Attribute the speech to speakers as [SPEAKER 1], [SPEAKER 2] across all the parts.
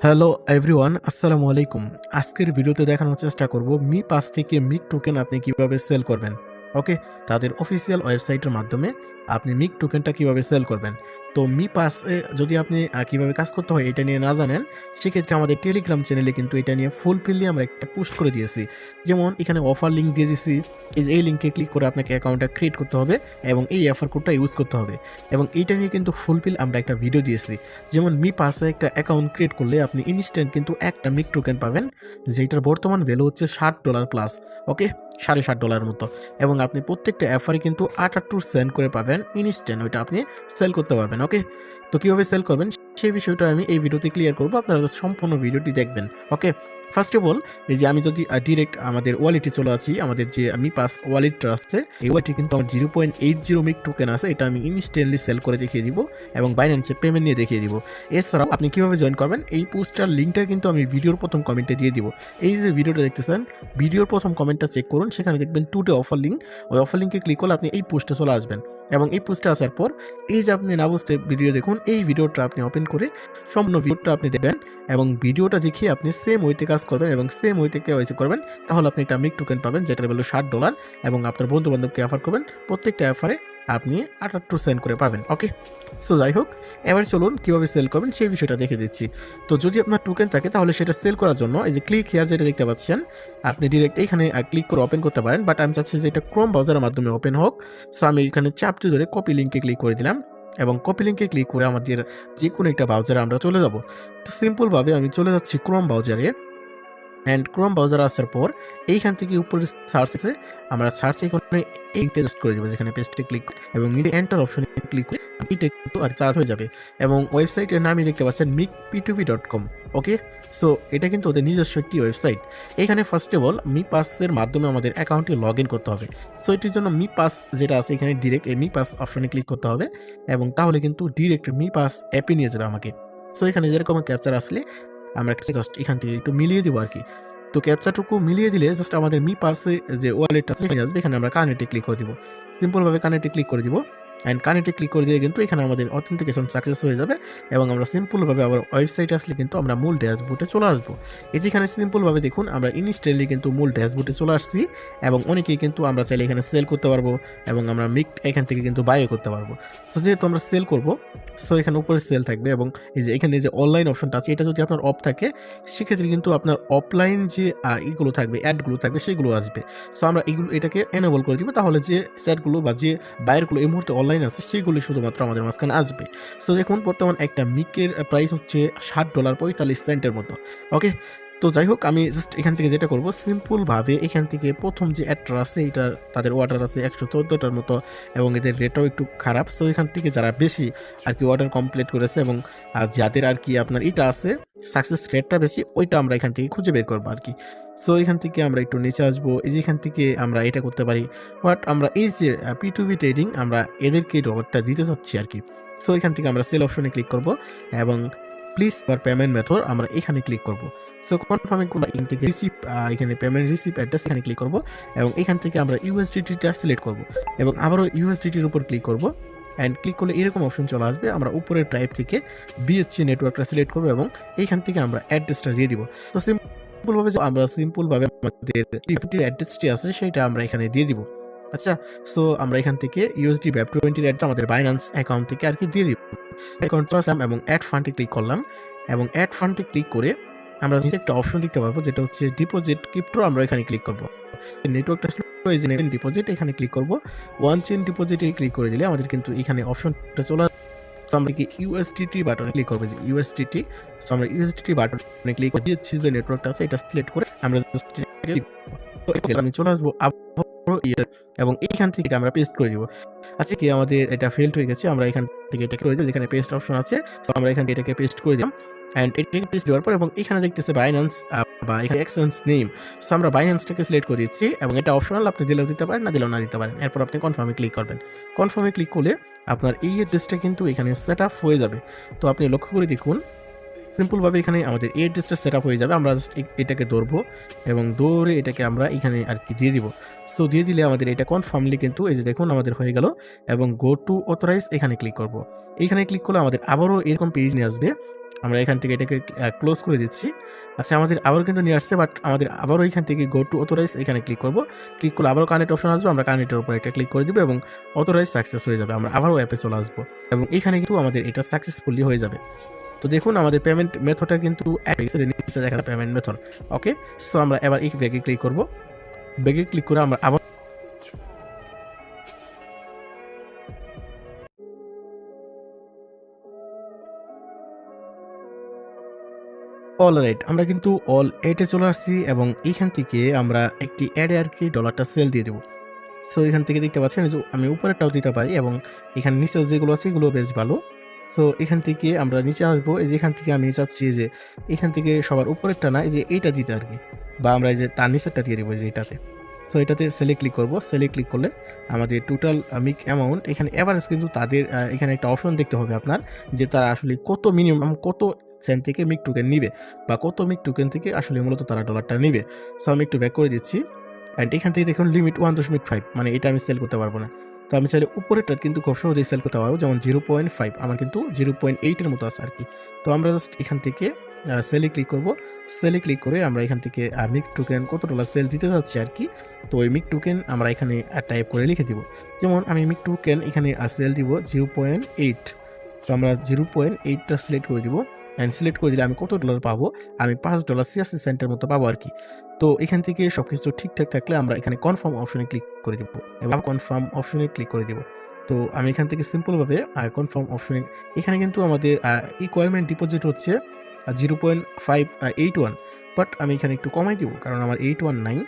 [SPEAKER 1] Hello everyone, আসসালামু আলাইকুম। আজকের ভিডিওতে দেখানোর চেষ্টা করব মি পাস থেকে মিক টোকেন আপনি কিভাবে সেল করবেন। ওকে, তাদের অফিসিয়াল ওয়েবসাইটের মাধ্যমে আপনি মিক টোকেনটা কিভাবে সেল করবেন। তো মি পাসে যদি আপনি কিভাবে কাজ করতে হয় এটা নিয়ে না জানেন, সেক্ষেত্রে আমাদের টেলিগ্রাম চ্যানেলে কিন্তু এটা নিয়ে ফুলফিলি আমরা একটা পোস্ট করে দিয়েছি। যেমন এখানে অফার লিঙ্ক দিয়ে দিয়েছি, এই লিঙ্কে ক্লিক করে আপনাকে অ্যাকাউন্টটা ক্রিয়েট করতে হবে এবং এই অফার কোডটা ইউজ করতে হবে। এবং এইটা নিয়ে কিন্তু ফুলফিল আমরা একটা ভিডিও দিয়েছি। যেমন মি পাসে একটা অ্যাকাউন্ট ক্রিয়েট করলে আপনি ইনস্ট্যান্ট কিন্তু একটা মিক টোকেন পাবেন, যেটার বর্তমান ভ্যালু হচ্ছে $60 প্লাস। ওকে, $60.50 মতো। এবং আপনি প্রত্যেকটা অ্যাফারে কিন্তু 78 সেন্ট করে পাবেন ইনস্ট্যান্ট, ওইটা আপনি সেল করতে পারবেন। ওকে, তো কীভাবে সেল করবেন সেই বিষয়টা আমি এই ভিডিওতে ক্লিয়ার করবো, আপনারা জাস্ট সম্পূর্ণ ভিডিওটি দেখবেন। ওকে, ফার্স্ট অফ অল এই যে আমি যদি ডিরেক্ট আমাদের ওয়ালেটে চলে আসি, আমাদের যে মি পাস ওয়ালেটটা আছে এই ওয়ালেটে কিন্তু আমার 0.80 মিক টোকেন আছে, এটা আমি ইনস্ট্যান্টলি সেল করে দেখিয়ে দিব এবং বাইন্যান্সে পেমেন্ট নিয়ে দেখিয়ে দিব। এছাড়াও আপনি কীভাবে জয়েন করবেন এই পোস্টার লিঙ্কটা কিন্তু আমি ভিডিওর প্রথম কমেন্টে দিয়ে দিব। এই যে ভিডিওটা দেখতেছেন, ভিডিওর প্রথম কমেন্টটা চেক করুন, সেখানে দেখবেন টুডে অফার লিঙ্ক। ওই অফার লিঙ্কে ক্লিক করলে আপনি এই পোস্টে চলে আসবেন এবং এই পোস্টে আসার পর এই যে আপনি না বুঝতে ভিডিও দেখুন, এই ভিডিওটা আপনি ওপেন করে সম্পূর্ণ ভিডিওটা আপনি দেবেন এবং ভিডিওটা দেখিয়ে আপনি সেম ওয়েতে কাজ করবেন এবং সেম ওয়েতে কেওয়াইসি করবেন। তাহলে আপনি একটা মিক টোকেন পাবেন যেটার ভ্যালু $60 এবং আপনার বন্ধু বান্ধবকে অফার করবেন, প্রত্যেকটা অফারে আপনি 78 সেন্ট করে পাবেন। ওকে, সো যাই হোক, এবার চলুন কীভাবে সেল করবেন সেই বিষয়টা দেখে দিচ্ছি। তো যদি আপনার টোকেন থাকে তাহলে সেটা সেল করার জন্য এই যে ক্লিক হিয়ার যেটা দেখতে পাচ্ছেন, আপনি ডিরেক্ট এখানে ক্লিক করে ওপেন করতে পারেন, বাট আমি চাচ্ছি যে এটা ক্রোম ব্রাউজারের মাধ্যমে ওপেন হোক। সো আমি এখানে চাপটি ধরে কপি লিঙ্কে ক্লিক করে দিলাম এবং কপি লিঙ্কে ক্লিক করে আমাদের যে কোনো একটা ব্রাউজারে আমরা চলে যাব। তো সিম্পলভাবে আমি চলে যাচ্ছি ক্রোম ব্রাউজারে। অ্যান্ড ক্রোম ব্রাউজার আসার পর এইখান থেকে উপরে সার্চ আছে, আমরা সার্চ এখানে এই পেস্ট করে দেবো, যেখানে পেস্টে ক্লিক এবং নিজে এন্টার অপশনে ক্লিক করে এটা কিন্তু আর সার্চ হয়ে যাবে এবং ওয়েবসাইটের নামই দেখতে পাচ্ছেন mikp2b.com। ওকে, সো এটা কিন্তু ওদের নিজস্ব একটি ওয়েবসাইট। এখানে ফার্স্ট অফ অল মি পাসের মাধ্যমে আমাদের অ্যাকাউন্টে লগ ইন করতে হবে। সো এটির জন্য মি পাস যেটা আছে এখানে ডিরেক্ট এই মি পাস অপশনে ক্লিক করতে হবে এবং তাহলে কিন্তু ডিরেক্ট মি পাস অ্যাপে নিয়ে যাবে আমাকে। সো এখানে যেরকম ক্যাপচার আসলে আমরা জাস্ট এখান থেকে একটু মিলিয়ে দেবো আর কি। তো ক্যাপচাটুকু মিলিয়ে দিলে জাস্ট আমাদের মি পাসে যে ওয়ালেটটা আছে সেখানে আসবে, এখানে আমরা কানেক্টে ক্লিক করে দিব। সিম্পলভাবে কানেক্টে ক্লিক করে দিব অ্যান্ড কানেক্টে ক্লিক করে দিয়ে কিন্তু এখানে আমাদের অথেন্টিকেশন সাকসেস হয়ে যাবে এবং আমরা সিম্পলভাবে আবার ওয়েবসাইটে আসলে কিন্তু আমরা মূল ড্যাশবোর্ডে চলে আসবো। এই যেখানে সিম্পলভাবে দেখুন আমরা ইনস্ট্যান্টলি কিন্তু মূল ড্যাশবোর্ডে চলে আসছি এবং অনেকেই কিন্তু আমরা চাইলে এখানে সেল করতে পারবো এবং আমরা মিক এখান থেকে কিন্তু বাইও করতে পারবো। সো যেহেতু আমরা সেল করবো, সো এখানে উপরে সেল থাকবে এবং এই যে এখানে যে অনলাইন অপশনটা আছে এটা যদি আপনার অফ থাকে সেক্ষেত্রে কিন্তু আপনার অফলাইন যে ইগুলো থাকবে অ্যাডগুলো থাকবে সেগুলো আসবে। সো আমরা এটাকে এনেবল করে দিব, তাহলে যে সেটগুলো বা যে বাইরগুলো এই মুহূর্তে অনলাইন আছে সেগুলো শুধুমাত্র আমাদের মাঝখানে আসবে। সো দেখুন বর্তমান একটা মিকের প্রাইস হচ্ছে $60.45 মতো। ওকে, তো যাই হোক, আমি জাস্ট এখান থেকে যেটা করবো সিম্পলভাবে এখান থেকে প্রথম যে অ্যাডটা আছে এটা তাদের অর্ডার আছে 114টার মতো এবং এদের রেটও একটু খারাপ। সো এখান থেকে যারা বেশি আর কি অর্ডার কমপ্লিট করেছে এবং যাদের আর কি আপনার এটা আছে সাকসেস রেটটা বেশি, ওইটা আমরা এখান থেকে খুঁজে বের করবো আর কি। সো এখান থেকে আমরা একটু নিচে আসবো, এই যে এখান থেকে আমরা এটা করতে পারি বাট আমরা এই যে P2B ট্রেডিং আমরা এদেরকে ডলারটা দিতে চাচ্ছি আর কি। সো এখান থেকে আমরা সেল অপশনে ক্লিক করব এবং প্লিজ আর পেমেন্ট মেথড আমরা এখানে ক্লিক করব। সো কনফার্মিং করব, এখান থেকে রিসিভ এখানে পেমেন্ট রিসিভ অ্যাড্রেস এখানে ক্লিক করব এবং এখান থেকে আমরা USDTটা সিলেক্ট করব এবং আবারও USDTর উপর ক্লিক করব অ্যান্ড ক্লিক করলে এরকম অপশন চলে আসবে। আমরা উপরের টাইপ থেকে BSC নেটওয়ার্কটা সিলেক্ট করব এবং এইখান থেকে আমরা অ্যাড্রেসটা দিয়ে দিব। তো সিম্পলভাবে আমাদের অ্যাড্রেসটি আছে সেটা আমরা এখানে দিয়ে দিব। আচ্ছা, সো আমরা এখান থেকে USD BEP20 অ্যাডটা আমাদের বাইন্যান্স অ্যাকাউন্ট থেকে আর কি দিয়ে দিব। অ্যাকাউন্ট আসলাম এবং অ্যাড ফান্ডে ক্লিক করলাম এবং অ্যাড ফান্ডে ক্লিক করে আমরা নিচে একটা অপশন দেখতে পাবো যেটা হচ্ছে ডিপোজিট ক্রিপ্টো, আমরা এখানে ক্লিক করব। নেটওয়ার্কটা ডিপোজিট এখানে ক্লিক করব। ওয়ান চেইন ডিপোজিটে ক্লিক করে দিলে আমাদের কিন্তু এখানে অপশনটা চলে আমরা কি USDT বাটনে ক্লিক করবো, যে USDT। সো আমরা USDT বাটনে ক্লিক করে দিচ্ছি, যে নেটওয়ার্কটা আছে এটা সিলেক্ট করে আমরা জাস্ট আমি চলে আসবো এবং এইখান থেকে আমরা পেস্ট করে দিব। আচ্ছা, কি আমাদের এটা ফেল্ড হয়ে গেছে, আমরা এখান থেকে এটা করে দিই, যেখানে পেস্ট অপশন আছে। সো আমরা এখান থেকে এটাকে পেস্ট করে দিলাম অ্যান্ড এটাকে পেস্ট দেওয়ার পর এবং এখানে দেখতেছে বাইন্যান্স বা এখানে এক্সচেঞ্জ নেম। সো আমরা বাইন্যান্সটাকে সিলেক্ট করে দিচ্ছি এবং এটা অপশনাল, আপনি দিলেও দিতে পারেন, না দিলেও না দিতে পারেন। এরপর আপনি কনফার্মে ক্লিক করবেন। কনফার্মে ক্লিক করলে আপনার এই অ্যাড্রেসটা কিন্তু এখানে সেট আপ হয়ে যাবে। তো আপনি লক্ষ্য করে দেখুন সিম্পলভাবে এখানে আমাদের এই অ্যাড্রেসটা সেট আপ হয়ে যাবে। আমরা জাস্ট এটাকে ধরবো এবং দৌড়ে এটাকে আমরা এখানে আর কি দিয়ে দিব। সো দিয়ে দিলে আমাদের এটা কনফার্মলি কিন্তু এই যে দেখুন আমাদের হয়ে গেল। এবং গো টু অথরাইজ এখানে ক্লিক করব। এইখানে ক্লিক করলে আমাদের আবারও এরকম পেজ নিয়ে আসবে আমরা এখান থেকে এটাকে ক্লোজ করে দিচ্ছি। আচ্ছা, আমাদের আবারও কিন্তু নিয়ে আসছে, বাট আমাদের আবারও এখান থেকে গো টু অথরাইজ এখানে ক্লিক করব। ক্লিক করলে আবারও কানেক্ট অপশন আসবে, আমরা কানেক্টের উপর এটা ক্লিক করে দিব এবং অথরাইজ সাকসেস হয়ে যাবে। আমরা আবারও অ্যাপে চলে আসবো এবং এখানে কিন্তু আমাদের এটা সাকসেসফুলি হয়ে যাবে। তো দেখুন আমাদের পেমেন্ট মেথডটা কিন্তু নিচে দেখা পেমেন্ট মেথড। ওকে, সো আমরা এবার এই ব্যাগে ক্লিক করব। ব্যাগে ক্লিক করে আমরা আবার অলরাইট, আমরা কিন্তু অল 8-এ চলে আসছি এবং এইখান থেকে আমরা একটি অ্যাডে আর কি ডলারটা সেল দিয়ে দেবো। সো এখান থেকে দেখতে পাচ্ছেন যে আমি উপরেরটাও দিতে পারি এবং এখানে নিচেও যেগুলো আছে এগুলো বেশ ভালো। সো এখান থেকে আমরা নিচে আসবো, এই যে এখান থেকে আমি চাচ্ছি যে এখান থেকে সবার উপরেরটা না, এই যে এইটা দিতে আর কি, বা আমরা এই যে তার নিচেরটা দিয়ে দেবো যে এইটাতে। সো এটাতে সেলে ক্লিক করবো। সেলে ক্লিক করলে আমাদের টোটাল মিক অ্যামাউন্ট এখানে অ্যাভারেজ কিন্তু তাদের এখানে একটা অপশন দেখতে হবে আপনার, যে তারা আসলে কত মিনিমাম কত সেন্ট থেকে মিক টোকেন নিবে বা কত মিক টোকেন থেকে আসলে মূলত তারা ডলারটা নিবে। সো আমি একটু ব্যাক করে দিচ্ছি। অ্যান্ড এখান থেকে দেখুন লিমিট 1.5, মানে এটা আমি সেল করতে পারবো না। তো আমি চাইলে উপরেরটা কিন্তু খুব সহজেই সেল করতে পারবো, যেমন 0.5 আমার কিন্তু 0.8-এর মতো আছে আর কি। তো আমরা জাস্ট এখান থেকে সেলে ক্লিক করব। সেলে ক্লিক করে আমরা এখান থেকে মিক টোকেন কত ডলার সেল দিতে যাচ্ছি আর কি। তো ওই মিক টোকেন আমরা এখানে টাইপ করে লিখে দিব। যেমন আমি মিক টোকেন এখানে সেল দিব 0.8। তো আমরা 0.8টা সিলেক্ট করে দিব। অ্যান্ড সিলেক্ট করে দিলে আমি কত ডলার পাবো, আমি $5.86 মতো পাবো আর কি। তো এখান থেকে সব কিছু ঠিকঠাক থাকলে আমরা এখানে কনফার্ম অপশনে ক্লিক করে দিব এবং কনফার্ম অপশনে ক্লিক করে দিব। তো আমি এখান থেকে সিম্পলভাবে কনফার্ম অপশনে, এখানে কিন্তু আমাদের রিকোয়ারমেন্ট ডিপোজিট হচ্ছে 0.581, বাট আমি এখানে একটু কমাই দিব কারণ আমার 819।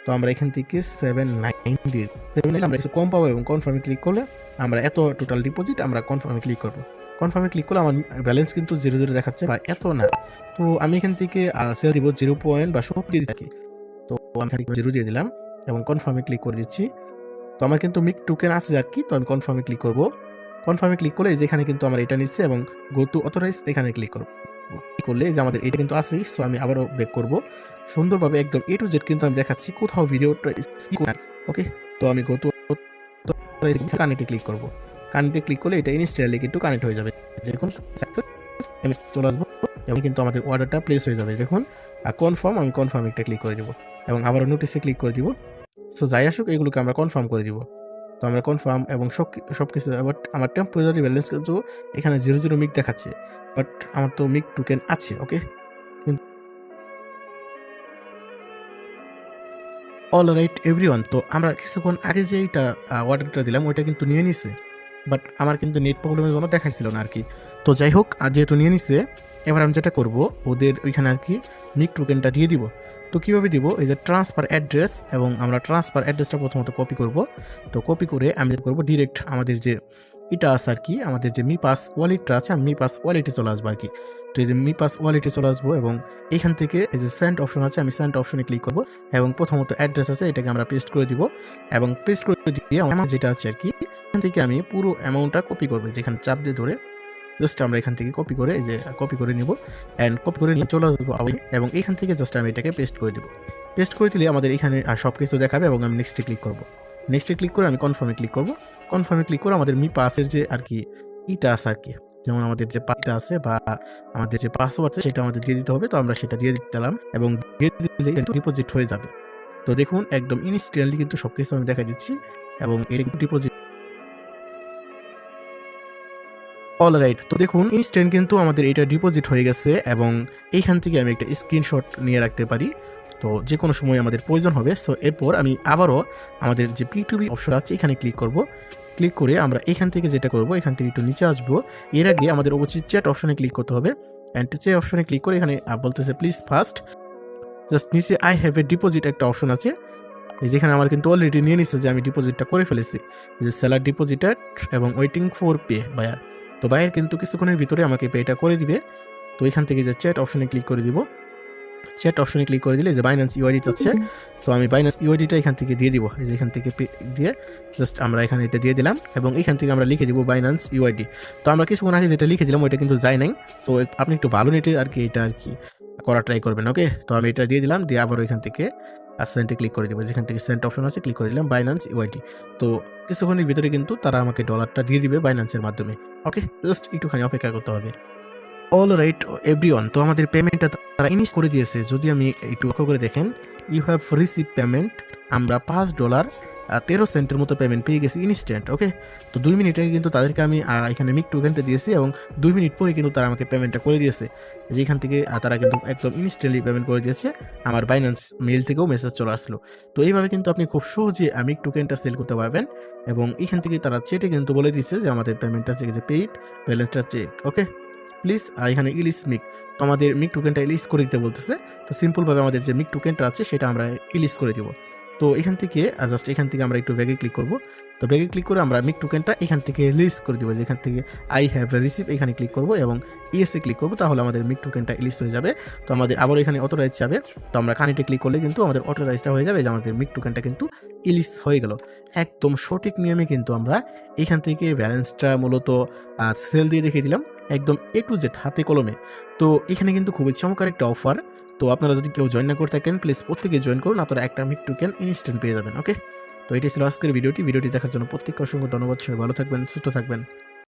[SPEAKER 1] তো আমরা এখান থেকে 79 দিয়ে 7 আমরা একটু কম পাবো এবং কনফার্মে ক্লিক করলে আমরা এত টোটাল ডিপোজিট আমরা কনফার্মে ক্লিক করবো। কনফার্মে ক্লিক করলে আমার ব্যালেন্স কিন্তু 0 দেখাচ্ছে বা এত না। তো আমি এখান থেকে সেল দিব 0 বা সব দিয়ে থাকি। তো আমি এখানে 0 দিয়ে দিলাম এবং কনফার্মে ক্লিক করে দিচ্ছি। তো আমার কিন্তু মিক টোকেন আছে আর কি। তো আমি কনফার্মে ক্লিক করব। কনফার্মে ক্লিক করলে যেখানে কিন্তু আমার এটা নিচ্ছে এবং গো টু অথরাইজ এখানে ক্লিক করব। করলে যে আমাদের এটা কিন্তু আছেই। সো আমি আবারও ব্যাক করব সুন্দরভাবে, একদম A to Z কিন্তু আমি দেখাচ্ছি, কোথাও ভিডিওটা স্কিপ না। ওকে, তো আমি গো টু কানেক্টে ক্লিক করব। কানেক্টে ক্লিক করলে এটা ইনস্ট্যান্টলি কিন্তু কানেক্ট হয়ে যাবে। দেখুন সাকসেস, আমি চলে আসবো এবং কিন্তু আমাদের অর্ডারটা প্লেস হয়ে যাবে। দেখুন কনফার্ম, আমি কনফার্ম একটা ক্লিক করে দিব এবং আবারও নোটিসে ক্লিক করে দিব। সো যাই আসুক এগুলোকে আমরা কনফার্ম করে দিব। তো আমরা কনফার্ম এবং সব কিছু, বাট আমার টেম্পোরারি ব্যালেন্স কিন্তু এখানে 0 মিক দেখাচ্ছে, বাট আমার তো মিক টোকেন আছে। ওকে, অলরাইট এভরিওয়ান, তো আমরা কিছুক্ষণ আগে যে এইটা অর্ডারটা দিলাম ওইটা কিন্তু নিয়ে নিছে, বাট আমার কিন্তু নেট প্রবলেমের জন্য দেখাইছিল না আর কি। তো যাই হোক, যেহেতু নিয়ে নিছে, এবার আমি যেটা করব ওদের ওইখানে আর কি মিক টোকেনটা দিয়ে দিব। তো কীভাবে দিব, এই যে ট্রান্সফার অ্যাড্রেস, এবং আমরা ট্রান্সফার অ্যাড্রেসটা প্রথমত কপি করব। তো কপি করে আমি যেটা করবো ডিরেক্ট আমাদের যে এটা আছে আর কি, আমাদের যে মি পাস ওয়ালেটটা আছে, আমি মি পাস ওয়ালেটে চলে আসবো আর কি। তো এই যে মি পাস ওয়ালেটে চলে আসবো এবং এইখান থেকে এই যে সেন্ড অপশন আছে, আমি সেন্ড অপশনে ক্লিক করব এবং প্রথমত অ্যাড্রেস আছে এটাকে আমরা পেস্ট করে দিব এবং পেস্ট করে দিয়ে আমার যেটা আছে আর কি, এখান থেকে আমি পুরো অ্যামাউন্টটা কপি করবো, যেখানে চাপ দিয়ে ধরে জাস্ট আমরা এখান থেকে কপি করে, এই যে কপি করে নিব অ্যান্ড কপি করে নিয়ে চলে আসবো এবং এখান থেকে জাস্ট আমি এটাকে পেস্ট করে দেবো। পেস্ট করে দিলে আমাদের এখানে সব কিছু দেখাবে এবং আমি নেক্সটে ক্লিক করব। নেক্সটে ক্লিক করে আমি কনফার্মে ক্লিক করব। কনফার্মে ক্লিক করে আমাদের মি পাসের যে আর কি ইটা আছে আর কি, যেমন আমাদের যে পাসটা আছে বা আমাদের যে পাসওয়ার্ড আছে সেটা আমাদের দিয়ে দিতে হবে। তো আমরা সেটা দিয়ে দিলাম এবং দিয়ে দিলে ডিপোজিট হয়ে যাবে। তো দেখুন একদম ইনস্ট্যান্টলি কিন্তু সব কিছু আমি দেখা দিচ্ছি এবং এটা ডিপোজিট অলরাইট। তো দেখুন ইনস্ট্যান্ট কিন্তু আমাদের এটা ডিপোজিট হয়ে গেছে এবং এইখান থেকে আমি একটা স্ক্রিনশট নিয়ে রাখতে পারি, তো যে কোনো সময় আমাদের প্রয়োজন হবে। সো এরপর আমি আবারও আমাদের যে P2B অপশন আছে এখানে ক্লিক করব। ক্লিক করে আমরা এখান থেকে যেটা করব, এখান থেকে একটু নিচে আসবো। এর আগে আমাদের অবশ্যই চ্যাট অপশনে ক্লিক করতে হবে। অ্যান্ড চ্যাট অপশনে ক্লিক করে এখানে বলতেছে প্লিজ ফার্স্ট, জাস্ট নিচে আই হ্যাভ এ ডিপোজিট একটা অপশন আছে, যেখানে আমার কিন্তু অলরেডি নিয়ে নিচ্ছে যে আমি ডিপোজিটটা করে ফেলেছি, যে সেলার ডিপোজিটেড এবং ওয়েটিং ফর পে বায়ার। তো বায়ার কিন্তু কিছুক্ষণের ভিতরে আমাকে পেটা করে দিবে। তো এখান থেকে যে চ্যাট অপশনে ক্লিক করে দিব। চ্যাট অপশনে ক্লিক করে দিলে যে বাইন্যান্স ইউআইডি চাচ্ছে, তো আমি বাইন্যান্স ইউআইডিটা এখান থেকে দিয়ে দিব। এই যে এখান থেকে দিয়ে জাস্ট আমরা এখানে এটা দিয়ে দিলাম এবং এখান থেকে আমরা লিখে দিব বাইন্যান্স ইউআইডি। তো আমরা কিছুক্ষণ আগে যেটা লিখে দিলাম ওইটা কিন্তু যায় নাই। তো আপনি একটু ভালো নেটে আর কি এটা আর কি করা ট্রাই করবেন। ওকে, তো আমি এটা দিয়ে দিলাম, দিয়ে আবার ওইখান থেকে সেন্টে ক্লিক করে দেবো, যেখান থেকে সেন্ট অপশন আছে ক্লিক করে দিলাম বাইন্যান্স ইউআইডি। তো কিছুক্ষণের ভিতরে কিন্তু তারা আমাকে ডলারটা দিয়ে দিবে বাইন্যান্সের মাধ্যমে। ওকে, জাস্ট একটুখানি অপেক্ষা করতে হবে। অল রাইট এভরিওয়ান, তো আমাদের পেমেন্টটা তারা ইনিশ করে দিয়েছে। যদি আমি একটু লক্ষ্য করে দেখেন, ইউ হ্যাভ রিসিভ পেমেন্ট, আমরা $5.13 মতো পেমেন্ট পেয়ে গেছি ইনস্ট্যান্ট। ওকে, তো 2 মিনিট আগে কিন্তু তাদেরকে আমি এখানে মিক টোকেনটা দিয়েছি এবং 2 মিনিট পরে কিন্তু তারা আমাকে পেমেন্টটা করে দিয়েছে। যেখান থেকে তারা কিন্তু একদম ইনস্ট্যান্টলি পেমেন্ট করে দিয়েছে। আমার বাইন্যান্স মেইল থেকেও মেসেজ চলে আসলো। তো এইভাবে কিন্তু আপনি খুব সহজে মিক টোকেনটা সেল করতে পারবেন এবং এখান থেকে তারা চেটে কিন্তু বলে দিচ্ছে যে আমাদের পেমেন্টটা চেক, যে পেইড ব্যালেন্সটা চেক। ওকে, প্লিজ এখানে ইলিশ মিক, তো আমাদের মিক টোকেনটা ইলিশ করে দিতে বলতেছে। তো সিম্পলভাবে আমাদের যে মিক টোকেনটা আছে সেটা আমরা ইলিশ করে দিব। তো এখান থেকে জাস্ট এখান থেকে আমরা একটু ব্যাগে ক্লিক করব। তো ব্যাগে ক্লিক করে আমরা মিক টোকেনটা এখান থেকে লিস্ট করে দিব। যেখান থেকে আই হ্যাভ রিসিভ এখানে ক্লিক করব এবং ইএসএ ক্লিক করব, তাহলে আমাদের মিক টোকেনটা ইলিশ হয়ে যাবে। তো আমাদের আবার এখানে অথরাইজ যাবে, তো আমরা কানেক্টে ক্লিক করলে কিন্তু আমাদের অথরাইজটা হয়ে যাবে, যে আমাদের মিক টোকেনটা কিন্তু ইলিশ হয়ে গেল। একদম সঠিক নিয়মে কিন্তু আমরা এখান থেকে ব্যালেন্সটা মূলত সেল দিয়ে দেখিয়ে দিলাম, একদম A to Z হাতে কলমে। তো এখানে কিন্তু খুবই চমৎকার একটা অফার। তো আপনারা যদি কেউ জয়েন না করে থাকেন, প্লিজ প্রত্যেকে জয়েন করুন, আপনারা একটা মিক টোকেন ইনস্ট্যান্ট পেয়ে যাবেন। ওকে, তো এটাই ছিল আজকের ভিডিওটি দেখার জন্য প্রত্যেককে অসংখ্য ধন্যবাদ। সবাই ভালো থাকবেন, সুস্থ থাকবেন।